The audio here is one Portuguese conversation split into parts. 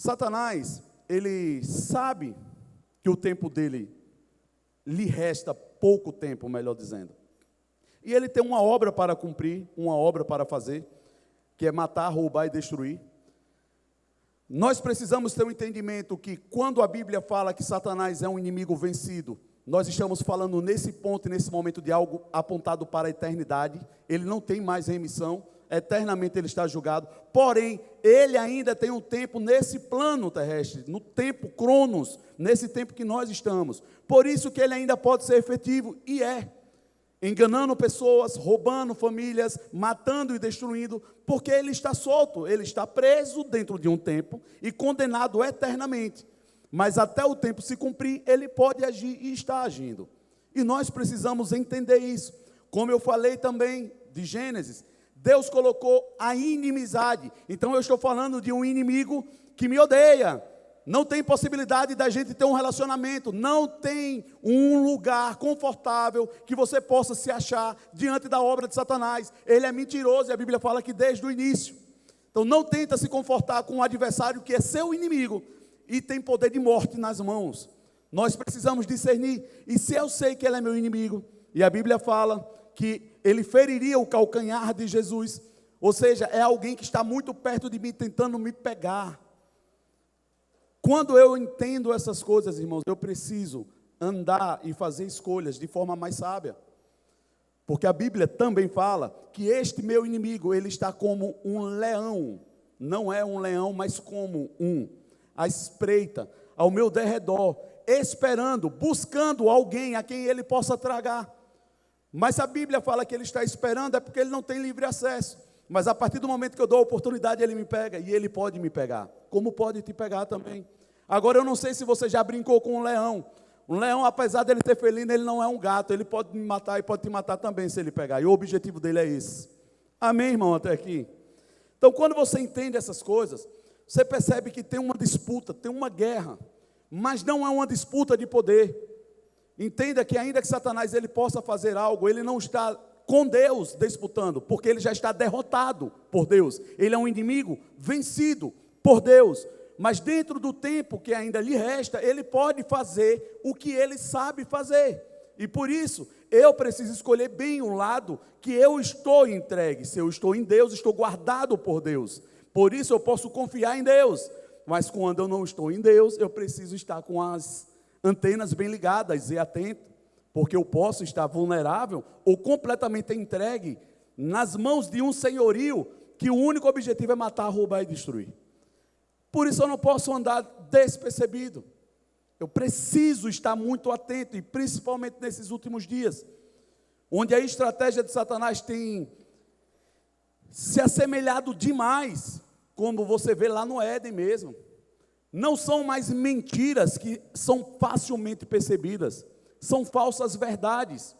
Satanás, ele sabe que o tempo dele lhe resta pouco tempo, melhor dizendo. E ele tem uma obra para cumprir, uma obra para fazer, que é matar, roubar e destruir. Nós precisamos ter um entendimento que quando a Bíblia fala que Satanás é um inimigo vencido, nós estamos falando nesse ponto e nesse momento de algo apontado para a eternidade. Ele não tem mais remissão, eternamente ele está julgado. Porém, ele ainda tem um tempo nesse plano terrestre, no tempo Cronos, nesse tempo que nós estamos. Por isso que ele ainda pode ser efetivo, e é. Enganando pessoas, roubando famílias, matando e destruindo, porque ele está solto, ele está preso dentro de um tempo e condenado eternamente. Mas até o tempo se cumprir, ele pode agir e está agindo. E nós precisamos entender isso. Como eu falei também de Gênesis, Deus colocou a inimizade. Então eu estou falando de um inimigo que me odeia. Não tem possibilidade da gente ter um relacionamento, não tem um lugar confortável que você possa se achar diante da obra de Satanás. Ele é mentiroso e a Bíblia fala que desde o início. Então não tenta se confortar com um adversário que é seu inimigo e tem poder de morte nas mãos. Nós precisamos discernir, e se eu sei que ele é meu inimigo, e a Bíblia fala que ele feriria o calcanhar de Jesus, ou seja, é alguém que está muito perto de mim tentando me pegar. Quando eu entendo essas coisas, irmãos, eu preciso andar e fazer escolhas de forma mais sábia. Porque a Bíblia também fala que este meu inimigo, ele está como um leão. Não é um leão, mas como à espreita, ao meu derredor, esperando, buscando alguém a quem ele possa tragar. Mas a Bíblia fala que ele está esperando, é porque ele não tem livre acesso. Mas a partir do momento que eu dou a oportunidade, ele me pega, e ele pode me pegar, como pode te pegar também. Agora eu não sei se você já brincou com um leão. Um leão, apesar dele ter felino, ele não é um gato, ele pode me matar e pode te matar também se ele pegar, e o objetivo dele é esse. Amém, irmão, até aqui? Então quando você entende essas coisas, você percebe que tem uma disputa, tem uma guerra, mas não é uma disputa de poder. Entenda que ainda que Satanás ele possa fazer algo, ele não está com Deus disputando, porque ele já está derrotado por Deus. Ele é um inimigo vencido por Deus, mas dentro do tempo que ainda lhe resta, ele pode fazer o que ele sabe fazer. E por isso, eu preciso escolher bem o lado que eu estou entregue. Se eu estou em Deus, estou guardado por Deus. Por isso eu posso confiar em Deus. Mas quando eu não estou em Deus, eu preciso estar com as antenas bem ligadas e atento, porque eu posso estar vulnerável ou completamente entregue nas mãos de um senhorio que o único objetivo é matar, roubar e destruir. Por isso eu não posso andar despercebido. Eu preciso estar muito atento, e principalmente nesses últimos dias, onde a estratégia de Satanás tem se assemelhado demais, como você vê lá no Éden mesmo. Não são mais mentiras que são facilmente percebidas, são falsas verdades.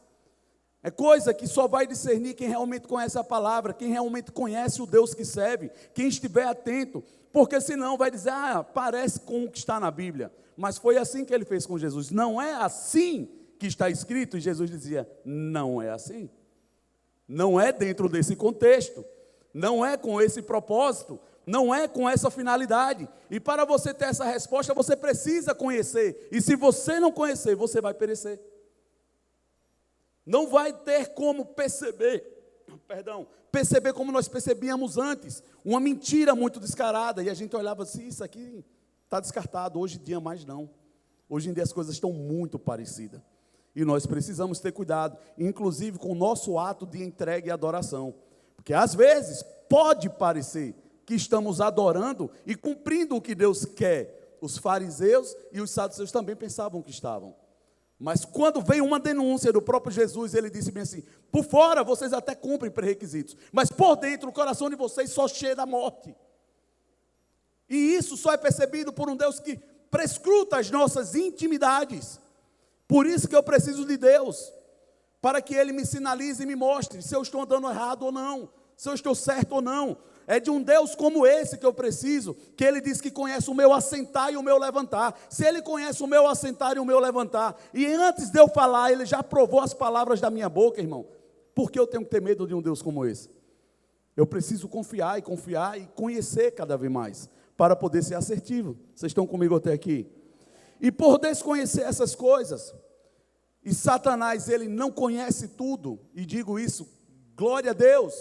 É coisa que só vai discernir quem realmente conhece a palavra, quem realmente conhece o Deus que serve, quem estiver atento, porque senão vai dizer, parece com o que está na Bíblia, mas foi assim que ele fez com Jesus. Não é assim que está escrito, e Jesus dizia, não é assim, não é dentro desse contexto, não é com esse propósito, não é com essa finalidade. E para você ter essa resposta, você precisa conhecer, e se você não conhecer, você vai perecer. Não vai ter como perceber como nós percebíamos antes, uma mentira muito descarada, e a gente olhava assim, isso aqui está descartado. Hoje em dia mais não, hoje em dia as coisas estão muito parecidas, e nós precisamos ter cuidado, inclusive com o nosso ato de entrega e adoração, porque às vezes pode parecer que estamos adorando e cumprindo o que Deus quer. Os fariseus e os saduceus também pensavam que estavam. Mas quando veio uma denúncia do próprio Jesus, ele disse bem assim, por fora vocês até cumprem pré-requisitos, mas por dentro o coração de vocês só cheia da morte. E isso só é percebido por um Deus que prescruta as nossas intimidades. Por isso que eu preciso de Deus, para que Ele me sinalize e me mostre se eu estou andando errado ou não, se eu estou certo ou não. É de um Deus como esse que eu preciso, que Ele diz que conhece o meu assentar e o meu levantar. Se Ele conhece o meu assentar e o meu levantar, e antes de eu falar, Ele já provou as palavras da minha boca, irmão, por que eu tenho que ter medo de um Deus como esse? Eu preciso confiar e conhecer cada vez mais, para poder ser assertivo. Vocês estão comigo até aqui? E por desconhecer essas coisas, e Satanás, ele não conhece tudo, e digo isso, glória a Deus,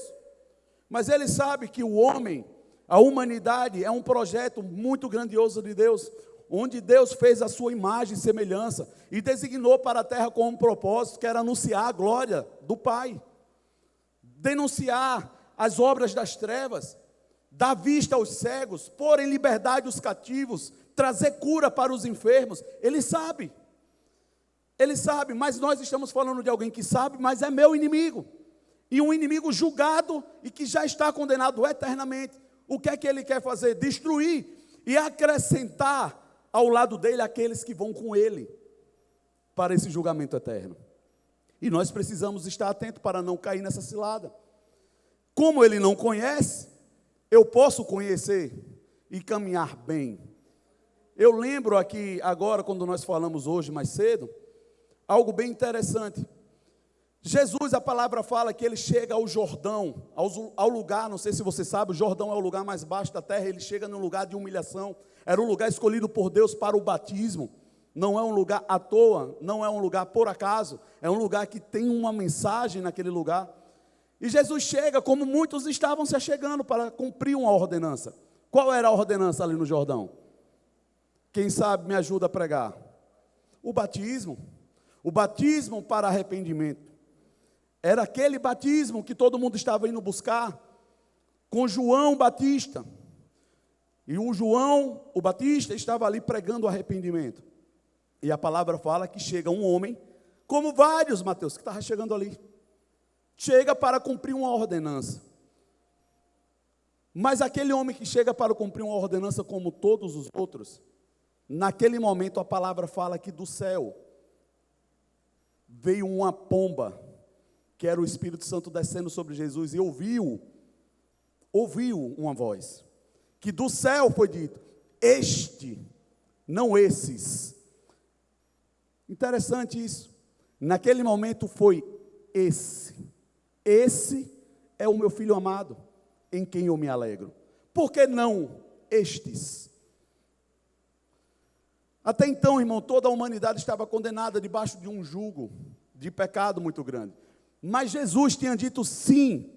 mas ele sabe que o homem, a humanidade, é um projeto muito grandioso de Deus, onde Deus fez a sua imagem e semelhança, e designou para a terra com um propósito, que era anunciar a glória do Pai, denunciar as obras das trevas, dar vista aos cegos, pôr em liberdade os cativos, trazer cura para os enfermos. Ele sabe, mas nós estamos falando de alguém que sabe, mas é meu inimigo, e um inimigo julgado, e que já está condenado eternamente. O que é que ele quer fazer? Destruir, e acrescentar ao lado dele aqueles que vão com ele, para esse julgamento eterno. E nós precisamos estar atentos para não cair nessa cilada. Como ele não conhece, eu posso conhecer e caminhar bem. Eu lembro aqui agora, quando nós falamos hoje mais cedo, algo bem interessante. Jesus, a palavra fala que ele chega ao Jordão, ao lugar, não sei se você sabe, o Jordão é o lugar mais baixo da terra, ele chega num lugar de humilhação, era um lugar escolhido por Deus para o batismo, não é um lugar à toa, não é um lugar por acaso, é um lugar que tem uma mensagem naquele lugar. E Jesus chega, como muitos estavam se achegando para cumprir uma ordenança. Qual era a ordenança ali no Jordão? Quem sabe me ajuda a pregar? O batismo para arrependimento. Era aquele batismo que todo mundo estava indo buscar, com João Batista. E o João, o Batista, estava ali pregando arrependimento. E a palavra fala que chega um homem, como vários, Mateus, que estava chegando ali. Chega para cumprir uma ordenança. Mas aquele homem que chega para cumprir uma ordenança como todos os outros, naquele momento a palavra fala que do céu veio uma pomba, que era o Espírito Santo descendo sobre Jesus, e ouviu uma voz, que do céu foi dito, este, não esses. Interessante isso. Naquele momento foi esse é o meu filho amado, em quem eu me alegro. Por que não estes? Até então, irmão, toda a humanidade estava condenada debaixo de um jugo de pecado muito grande. Mas Jesus tinha dito sim.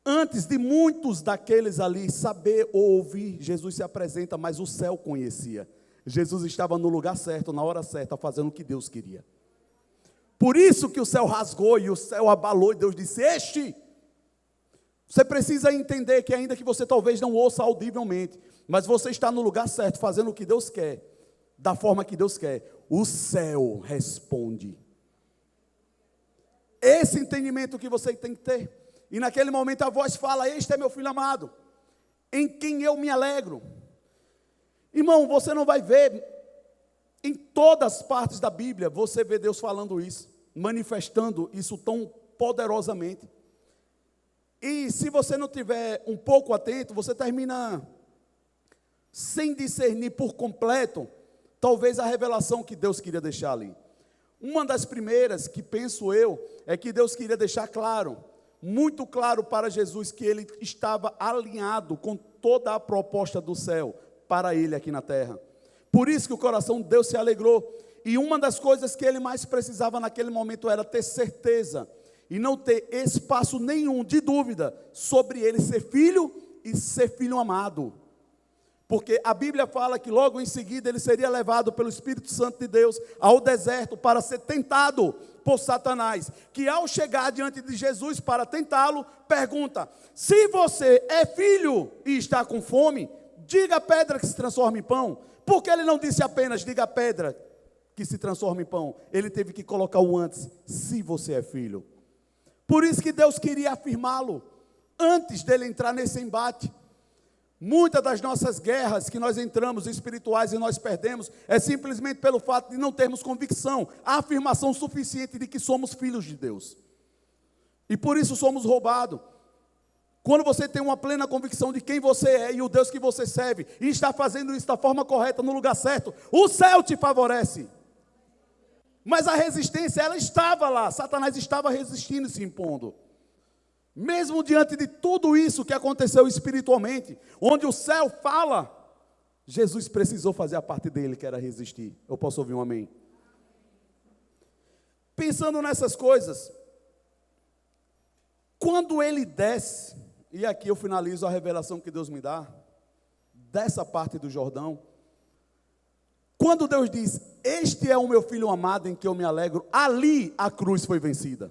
Antes de muitos daqueles ali saber ou ouvir, Jesus se apresenta, mas o céu conhecia. Jesus estava no lugar certo, na hora certa, fazendo o que Deus queria. Por isso que o céu rasgou e o céu abalou e Deus disse, este. Você precisa entender que ainda que você talvez não ouça audivelmente, mas você está no lugar certo, fazendo o que Deus quer, da forma que Deus quer, o céu responde. Esse entendimento que você tem que ter. E naquele momento a voz fala, este é meu filho amado, em quem eu me alegro. Irmão, você não vai ver, em todas as partes da Bíblia, você vê Deus falando isso, manifestando isso tão poderosamente. E se você não tiver um pouco atento, você termina sem discernir por completo, talvez a revelação que Deus queria deixar ali. Uma das primeiras que penso eu, é que Deus queria deixar claro, muito claro para Jesus, que ele estava alinhado com toda a proposta do céu, para ele aqui na terra. Por isso que o coração de Deus se alegrou, e uma das coisas que ele mais precisava naquele momento era ter certeza, e não ter espaço nenhum de dúvida, sobre ele ser filho, e ser filho amado, porque a Bíblia fala que logo em seguida ele seria levado pelo Espírito Santo de Deus ao deserto para ser tentado por Satanás, que ao chegar diante de Jesus para tentá-lo, pergunta, se você é filho e está com fome, diga a pedra que se transforma em pão. Porque ele não disse apenas, diga a pedra que se transforma em pão, ele teve que colocar o antes, se você é filho. Por isso que Deus queria afirmá-lo, antes dele entrar nesse embate. Muitas das nossas guerras que nós entramos espirituais e nós perdemos, é simplesmente pelo fato de não termos convicção, a afirmação suficiente de que somos filhos de Deus. E por isso somos roubados. Quando você tem uma plena convicção de quem você é e o Deus que você serve, e está fazendo isso da forma correta, no lugar certo, o céu te favorece. Mas a resistência, ela estava lá, Satanás estava resistindo e se impondo. Mesmo diante de tudo isso que aconteceu espiritualmente, onde o céu fala, Jesus precisou fazer a parte dele, que era resistir. Eu posso ouvir um amém? Pensando nessas coisas, quando ele desce, e aqui eu finalizo a revelação que Deus me dá, dessa parte do Jordão, quando Deus diz, este é o meu filho amado em que eu me alegro, ali a cruz foi vencida.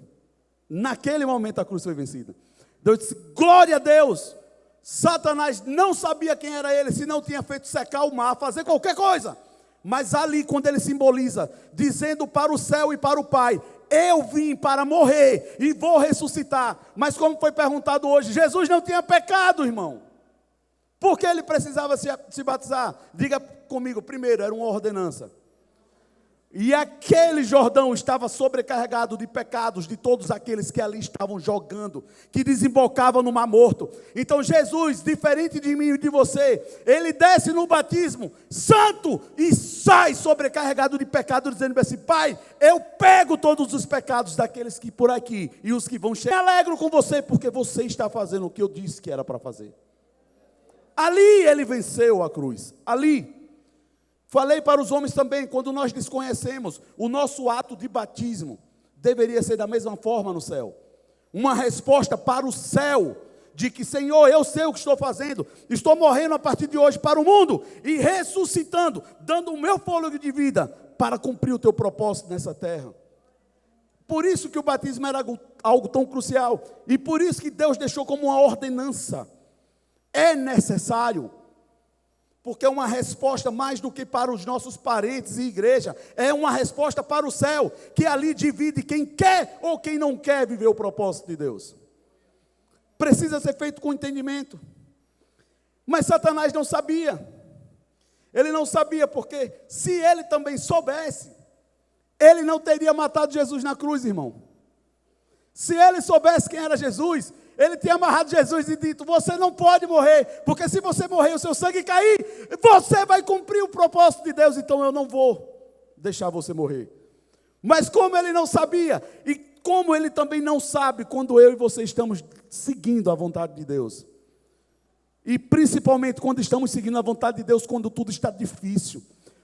Naquele momento a cruz foi vencida. Deus disse, glória a Deus. Satanás não sabia quem era ele, se não tinha feito secar o mar, fazer qualquer coisa. Mas ali, quando ele simboliza, dizendo para o céu e para o Pai, eu vim para morrer e vou ressuscitar. Mas como foi perguntado hoje, Jesus não tinha pecado, irmão. Por que ele precisava se batizar? Diga comigo, primeiro, era uma ordenança. E aquele Jordão estava sobrecarregado de pecados de todos aqueles que ali estavam jogando, que desembocavam no Mar Morto. Então Jesus, diferente de mim e de você, ele desce no batismo santo e sai sobrecarregado de pecado, dizendo assim, Pai, eu pego todos os pecados daqueles que por aqui e os que vão chegar. Me alegro com você porque você está fazendo o que eu disse que era para fazer. Ali ele venceu a cruz, ali. Falei para os homens também, quando nós desconhecemos, o nosso ato de batismo deveria ser da mesma forma no céu. Uma resposta para o céu, de que, Senhor, eu sei o que estou fazendo, estou morrendo a partir de hoje para o mundo, e ressuscitando, dando o meu fôlego de vida, para cumprir o teu propósito nessa terra. Por isso que o batismo era algo tão crucial, e por isso que Deus deixou como uma ordenança. É necessário, porque é uma resposta mais do que para os nossos parentes e igreja, é uma resposta para o céu, que ali divide quem quer ou quem não quer viver o propósito de Deus. Precisa ser feito com entendimento. Mas Satanás não sabia. Ele não sabia porque se ele também soubesse, ele não teria matado Jesus na cruz, irmão. Se ele soubesse quem era Jesus, ele tinha amarrado Jesus e dito, você não pode morrer, porque se você morrer e o seu sangue cair, você vai cumprir o propósito de Deus, então eu não vou deixar você morrer. Mas como ele não sabia, e como ele também não sabe quando eu e você estamos seguindo a vontade de Deus, e principalmente quando estamos seguindo a vontade de Deus, quando tudo está difícil,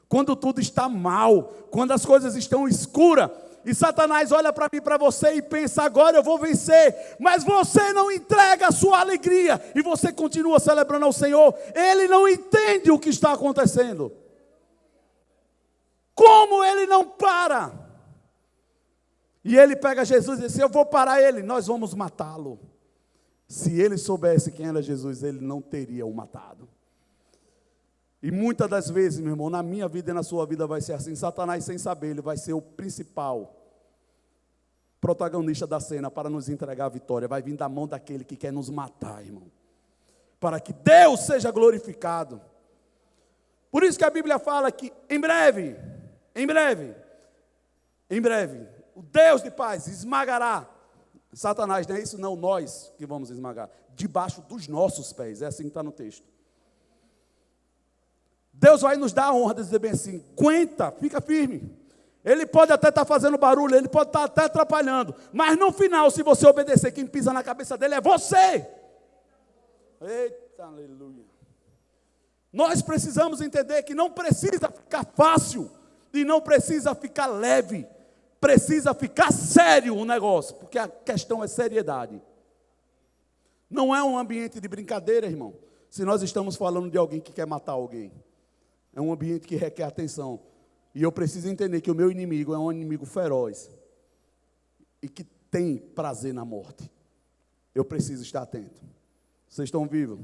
quando tudo está mal, quando as coisas estão escuras, e Satanás olha para mim e para você e pensa, agora eu vou vencer, mas você não entrega a sua alegria, e você continua celebrando ao Senhor, ele não entende o que está acontecendo. Como ele não para? E ele pega Jesus e diz, eu vou parar ele, nós vamos matá-lo. Se ele soubesse quem era Jesus, ele não teria o matado. E muitas das vezes, meu irmão, na minha vida e na sua vida vai ser assim. Satanás, sem saber, ele vai ser o principal protagonista da cena para nos entregar a vitória. Vai vir da mão daquele que quer nos matar, irmão. Para que Deus seja glorificado. Por isso que a Bíblia fala que em breve, o Deus de paz esmagará Satanás, não é isso? Não, nós que vamos esmagar. Debaixo dos nossos pés, é assim que está no texto. Deus vai nos dar a honra de dizer bem assim, aguenta, fica firme. Ele pode até estar fazendo barulho, ele pode estar até atrapalhando, mas no final, se você obedecer, quem pisa na cabeça dele é você. Eita, aleluia. Nós precisamos entender que não precisa ficar fácil, e não precisa ficar leve, precisa ficar sério o negócio, porque a questão é seriedade. Não é um ambiente de brincadeira, irmão, se nós estamos falando de alguém que quer matar alguém. É um ambiente que requer atenção. E eu preciso entender que o meu inimigo é um inimigo feroz. E que tem prazer na morte. Eu preciso estar atento. Vocês estão vivos?